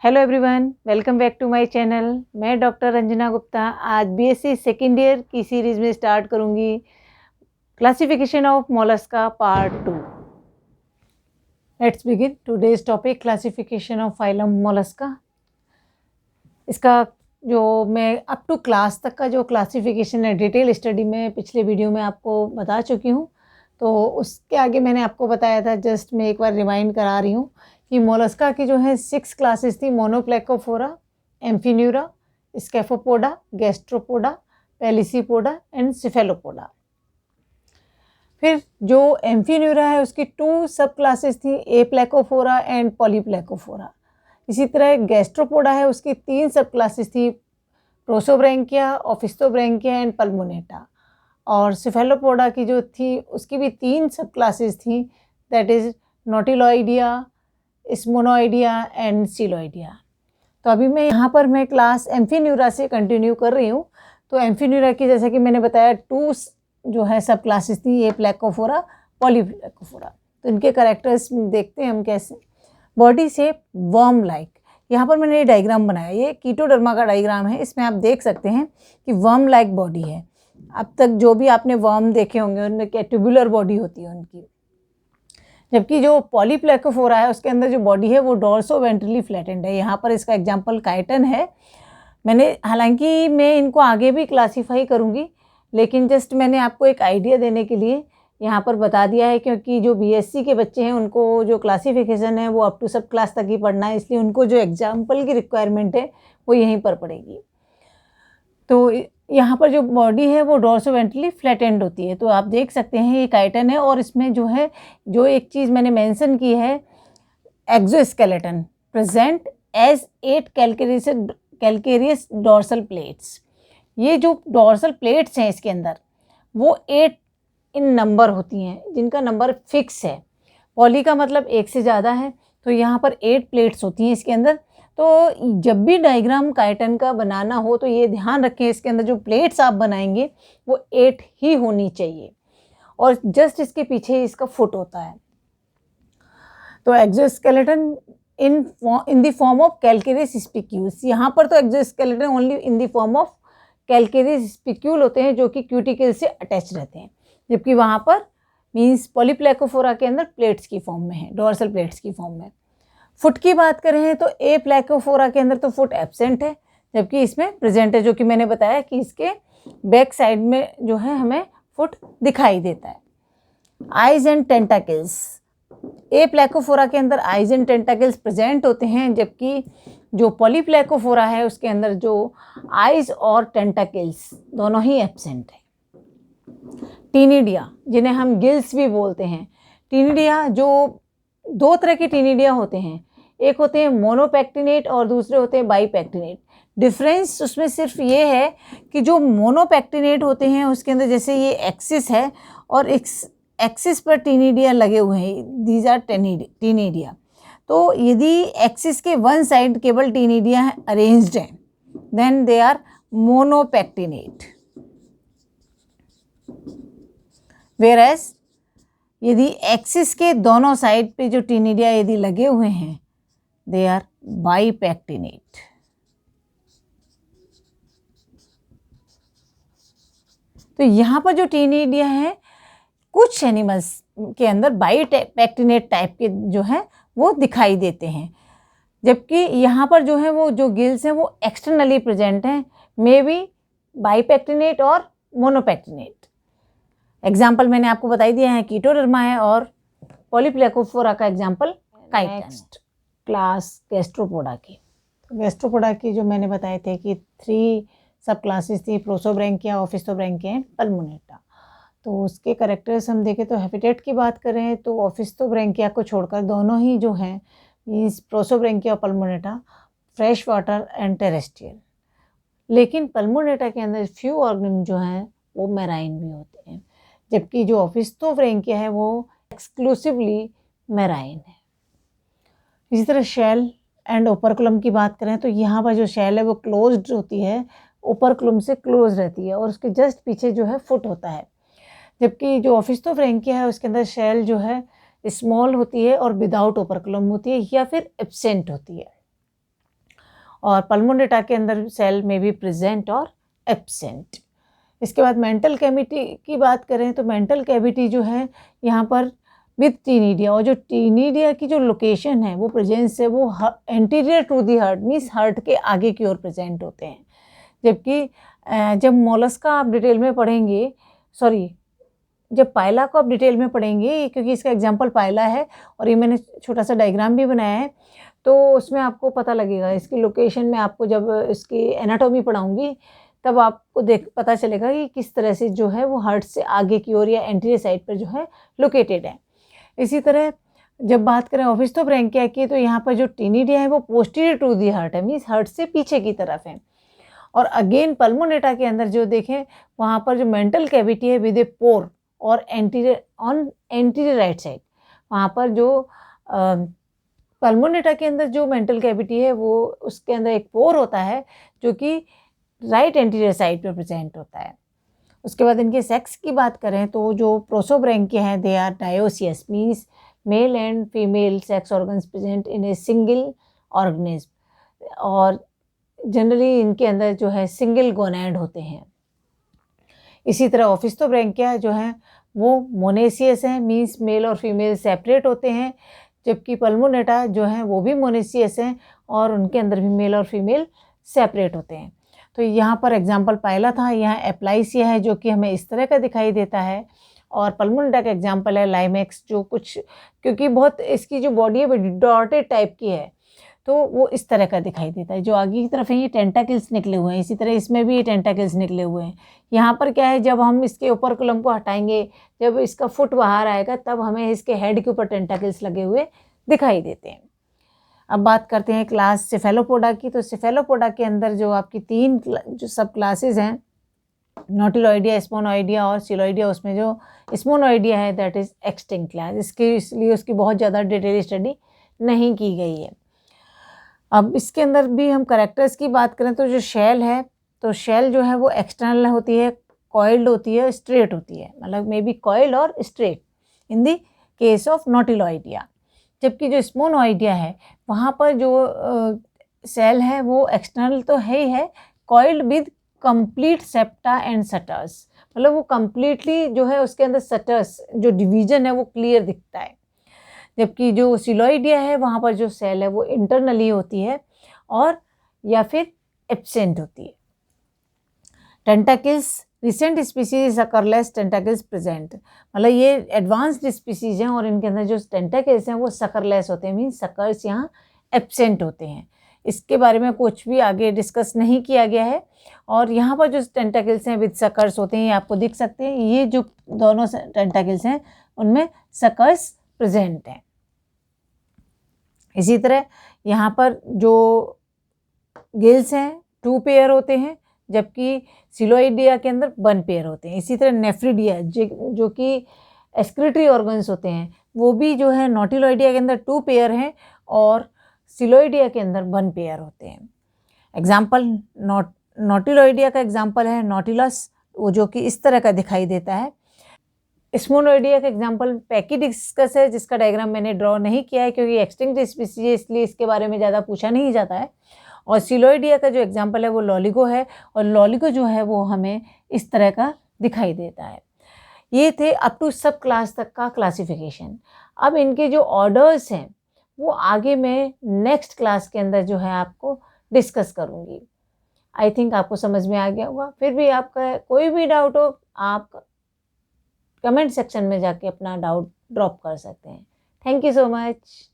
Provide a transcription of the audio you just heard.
Hello everyone, welcome back to my channel. मैं doctor Ranjana Gupta आज BSc second year की सीरीज़ में स्टार्ट करूंगी classification of Mollusca part 2। Let's begin today's topic classification of phylum Mollusca. इसका जो मैं अप टू क्लास तक का जो क्लासिफिकेशन है डिटेल स्टडी में पिछले वीडियो में आपको बता चुकी हूँ। तो उसके आगे मैंने आपको बताया था, जस्ट मैं एक बार रिमाइंड करा रही हूँ कि मोलस्का की जो है 6 क्लासेस थी। मोनोप्लेकोफोरा, एम्फीन्यूरा, स्केफोपोडा, गैस्ट्रोपोडा, पेलिसीपोडा एंड सिफेलोपोडा। फिर जो एम्फीन्यूरा है उसकी 2 सब क्लासेस थी, एप्लेकोफोरा एंड पॉलीप्लेकोफोरा। इसी तरह गैस्ट्रोपोडा है, उसकी 3 सब क्लासेस थी, प्रोसोब्रैंकिया, ओफिस्टोब्रैंकिया एंड पल्मोनेटा। और सिफेलोपोडा की जो थी उसकी भी 3 सब क्लासेस थी, दैट इज़ नोटिलॉइडिया, स्मोनोइडिया एंड सीलोइडिया। तो अभी मैं यहाँ पर क्लास एम्फीन्यूरा से कंटिन्यू कर रही हूँ। तो एम्फीन्यूरा की जैसा कि मैंने बताया 2 जो है सब क्लासेस थी, ये प्लेकोफोरा, पॉलीप्लेकोफोरा। तो इनके कैरेक्टर्स देखते हैं हम कैसे। बॉडी शेप वर्म लाइक, यहाँ पर मैंने ये डायग्राम बनाया, ये कीटोडर्मा का डायग्राम है। इसमें आप देख सकते हैं कि वर्म लाइक बॉडी है। अब तक जो भी आपने वर्म देखे होंगे उनमें ट्यूबुलर बॉडी होती है उनकी, जबकि जो पॉलीप्लेकोफोरा है उसके अंदर जो बॉडी है वो डोर्सो वेंट्रली फ्लैटेंड है। यहाँ पर इसका एग्जांपल काइटन है। हालांकि मैं इनको आगे भी क्लासीफाई करूँगी, लेकिन जस्ट मैंने आपको एक आइडिया देने के लिए यहाँ पर बता दिया है, क्योंकि जो बीएससी के बच्चे हैं उनको जो क्लासिफिकेशन है वो अप टू सब क्लास तक ही पढ़ना है, इसलिए उनको जो एग्जाम्पल की रिक्वायरमेंट है वो यहीं पर पड़ेगी। तो यहाँ पर जो बॉडी है वो डोर्सोवेंट्रली फ्लैटेंड होती है। तो आप देख सकते हैं ये काइटन है, और इसमें जो है जो एक चीज़ मैंने मेंशन की है, exoskeleton present as 8 calcareous dorsal plates. ये जो डोर्सल प्लेट्स हैं इसके अंदर वो 8 इन नंबर होती हैं, जिनका नंबर फिक्स है। पॉली का मतलब 1 से ज़्यादा है, तो यहाँ पर 8 प्लेट्स होती हैं इसके अंदर। तो जब भी डायग्राम काइटन का बनाना हो तो ये ध्यान रखें, इसके अंदर जो प्लेट्स आप बनाएंगे वो 8 ही होनी चाहिए, और जस्ट इसके पीछे इसका फुट होता है। तो exoskeleton in the form of calcareous spicules, यहाँ पर तो exoskeleton only in the form of calcareous spicule होते हैं जो कि क्यूटिकल से अटैच रहते हैं, जबकि वहाँ पर मीन्स पॉलीप्लेकोफोरा के अंदर प्लेट्स की फॉर्म में है, डोर्सल प्लेट्स की फॉर्म में। फुट की बात करें तो ए प्लेकोफोरा के अंदर तो फुट एब्सेंट है, जबकि इसमें प्रेजेंट है, जो कि मैंने बताया कि इसके बैक साइड में जो है हमें फुट दिखाई देता है। आइज एंड टेंटाकल्स, ए प्लेकोफोरा के अंदर आइज एंड टेंटाकल्स प्रेजेंट होते हैं, जबकि जो पॉलीप्लेकोफोरा है उसके अंदर जो आइज और टेंटाकल्स दोनों ही एब्सेंट है। टीनिडिया, जिन्हें हम गिल्स भी बोलते हैं, टीनिडिया जो 2 तरह के टीनिडिया होते हैं, एक होते हैं मोनोपेक्टिनेट और दूसरे होते हैं बाईपेक्टिनेट। डिफरेंस उसमें सिर्फ ये है कि जो मोनोपेक्टिनेट होते हैं उसके अंदर जैसे ये एक्सिस है और एक्सिस पर टीनिडिया लगे हुए हैं, दीज आर टीनिडिया। तो यदि एक्सिस के वन साइड केवल टीनिडिया अरेंज्ड हैं, देन दे आर मोनोपेक्टिनेट। वेयरएज यदि एक्सिस के दोनों साइड पे जो टीनिडिया यदि लगे हुए हैं, दे आर बाईपेक्टिनेट। तो यहाँ पर जो टीनिडिया है कुछ एनिमल्स के अंदर बाईपेक्टिनेट टाइप के जो है वो दिखाई देते हैं, जबकि यहाँ पर जो है वो जो गिल्स हैं वो एक्सटर्नली प्रेजेंट हैं, मे बी बाईपेक्टिनेट और मोनोपेक्टिनेट। एग्जाम्पल मैंने आपको बताई दिया है, कीटोडर्मा है और पॉलीप्लेकोफोरा का example chiton. Next class Gastropoda की। तो गैस्ट्रोपोडा की जो मैंने बताए थे कि 3 सब क्लासेस थी, प्रोसोब्रैंकिया, ओफिस्टोब्रैंकिया एंड पल्मोनेटा। तो उसके कैरेक्टर्स हम देखें तो हैबिटेट की बात करें तो ओफिस्टोब्रैंकिया को छोड़कर दोनों ही जो हैं मीन्स प्रोसोब्रैंकिया और पल्मोनेटा फ्रेश वाटर एंड टेरेस्ट्रियल, लेकिन पल्मोनेटा के अंदर फ्यू ऑर्गन जो हैं वो मैराइन भी होते हैं, जबकि जो ओफिस्टोब्रैंकिया है वो एक्सक्लूसिवली मैराइन है। इसी तरह शेल एंड ओपरकुलम की बात करें तो यहाँ पर जो शेल है वो क्लोज्ड होती है, ओपरकुलम से क्लोज रहती है, और उसके जस्ट पीछे जो है फुट होता है, जबकि जो ओफिस्टोब्रैंकिया है उसके अंदर शेल जो है स्मॉल होती है और विदाउट ओपरकुलम होती है या फिर एब्सेंट होती है। और पल्मोनेटा के अंदर सेल में भी प्रेजेंट और एब्सेंट। इसके बाद मेंटल कैविटी की बात करें तो मेंटल कैविटी जो है यहाँ पर विथ टीनिडिया, और जो टीनिडिया की जो लोकेशन है वो प्रेजेंस है वो anterior to the heart, means heart के आगे की ओर प्रेजेंट होते हैं। जबकि जब मोलस्का आप डिटेल में पढ़ेंगे, जब पायला को आप डिटेल में पढ़ेंगे, क्योंकि इसका एग्जांपल पायला है और ये मैंने छोटा सा डायग्राम भी बनाया है, तो उसमें आपको पता लगेगा इसकी लोकेशन में। आपको जब इसकी एनाटॉमी पढ़ाऊँगी तब आपको पता चलेगा कि किस तरह से जो है वो हार्ट से आगे की ओर या एंटीरियर साइड पर जो है लोकेटेड है। इसी तरह जब बात करें ओविस्थोब्रैंकिया की, तो यहाँ पर जो टीनिडिया है वो पोस्टीरियर टू दी हार्ट है, मीन्स हार्ट से पीछे की तरफ है। और अगेन पल्मोनेटा के अंदर जो देखें वहाँ पर जो मेंटल कैविटी है विद ए पोर और एंटीरियर राइट साइड, वहाँ पर जो पल्मोनेटा के अंदर जो मेंटल कैविटी है वो उसके अंदर एक पोर होता है जो कि राइट एंटीरियर साइड पर प्रेजेंट होता है। उसके बाद इनके सेक्स की बात करें तो जो प्रोसोब्रैंकिया हैं they are dioecious, means male and female sex organs present in a single organism, और जनरली इनके अंदर जो है सिंगल गोनैड होते हैं। इसी तरह ओविस्थोब्रैंकिया जो है वो मोनेसियस हैं, मीन्स मेल और फीमेल सेपरेट होते हैं, जबकि पल्मोनेटा जो है वो भी मोनेसियस हैं और उनके अंदर भी मेल और फीमेल सेपरेट होते हैं। तो यहाँ पर एग्जाम्पल पायला था, यहाँ एप्लाइसिया है जो कि हमें इस तरह का दिखाई देता है, और पल्मोनेटा का एग्जाम्पल है लाइमेक्स, जो कुछ क्योंकि बहुत इसकी जो बॉडी है वो डॉटेड टाइप की है तो वो इस तरह का दिखाई देता है। जो आगे की तरफ है ये टेंटाकल्स निकले हुए हैं, इसी तरह इसमें भी ये टेंटाकल्स निकले हुए हैं। यहाँ पर क्या है, जब हम इसके ऊपर कुलम को हटाएंगे, जब इसका फुट बाहर आएगा तब हमें इसके हेड के ऊपर टेंटाकल्स लगे हुए दिखाई देते हैं। अब बात करते हैं क्लास सेफेलोपोडा की। तो सेफेलोपोडा के अंदर जो आपकी 3 जो सब क्लासेज हैं, नोटिलॉइडिया, स्पोनोइडिया और सिलोइडिया, उसमें जो स्पोनोइडिया है दैट इज़ एक्सटिंक्ट क्लास, इसलिए उसकी बहुत ज़्यादा डिटेल स्टडी नहीं की गई है। अब इसके अंदर भी हम कैरेक्टर्स की बात करें तो जो शेल है, तो शेल जो है वो एक्सटर्नल होती है, कॉइल्ड होती है, स्ट्रेट होती है, मतलब मे बी कॉइल्ड और straight in the case of Nautiloidea. जबकि जो स्पोनोइडिया है वहाँ पर जो सेल है वो एक्सटर्नल तो है ही है, coiled with complete septa and shutters, मतलब वो कंप्लीटली जो है उसके अंदर सटर्स जो डिवीजन है वो क्लियर दिखता है। जबकि जो सिलोइडिया है वहाँ पर जो सेल है वो इंटरनली होती है और या फिर एब्सेंट होती है। Tentacles, recent species suckerless tentacles present, मतलब ये एडवांस्ड स्पीसीज हैं और इनके अंदर जो टेंटाकल्स हैं वो सकरलेस होते हैं, मीन्स सकर्स यहाँ एब्सेंट होते हैं। इसके बारे में कुछ भी आगे डिस्कस नहीं किया गया है। और यहाँ पर जो टेंटाकल्स हैं विद सकर्स होते हैं, ये आपको दिख सकते हैं, ये जो दोनों टेंटाकल्स हैं उनमें सकर्स प्रेजेंट हैं। इसी तरह यहाँ पर जो गिल्स हैं 2 पेयर होते हैं, जबकि सिलोइडिया के अंदर 1 पेयर होते हैं। इसी तरह नेफ्रिडिया जो कि एक्सक्रीटरी ऑर्गन्स होते हैं वो भी जो है नोटिलॉइडिया के अंदर 2 पेयर हैं और सिलोइडिया के अंदर 1 पेयर होते हैं। एग्जाम्पल नोटिलॉइडिया का एग्जाम्पल है नोटिलस, वो जो कि इस तरह का दिखाई देता है। स्पोनोइडिया का एग्जाम्पल पैकीडिस्कस है, जिसका डायग्राम मैंने ड्रॉ नहीं किया है क्योंकि एक्सटिंक्ट स्पीसीज है, इसलिए इसके बारे में ज़्यादा पूछा नहीं जाता है। और सिलोइडिया का जो एग्जाम्पल है वो लॉलिगो है, और लॉलिगो जो है वो हमें इस तरह का दिखाई देता है। ये थे अप टू सब क्लास तक का क्लासिफिकेशन। अब इनके जो ऑर्डर्स हैं वो आगे मैं नेक्स्ट क्लास के अंदर जो है आपको डिस्कस करूँगी। आई थिंक आपको समझ में आ गया होगा। फिर भी आपका कोई भी डाउट हो आप कमेंट सेक्शन में जाके अपना डाउट ड्रॉप कर सकते हैं। Thank you so much.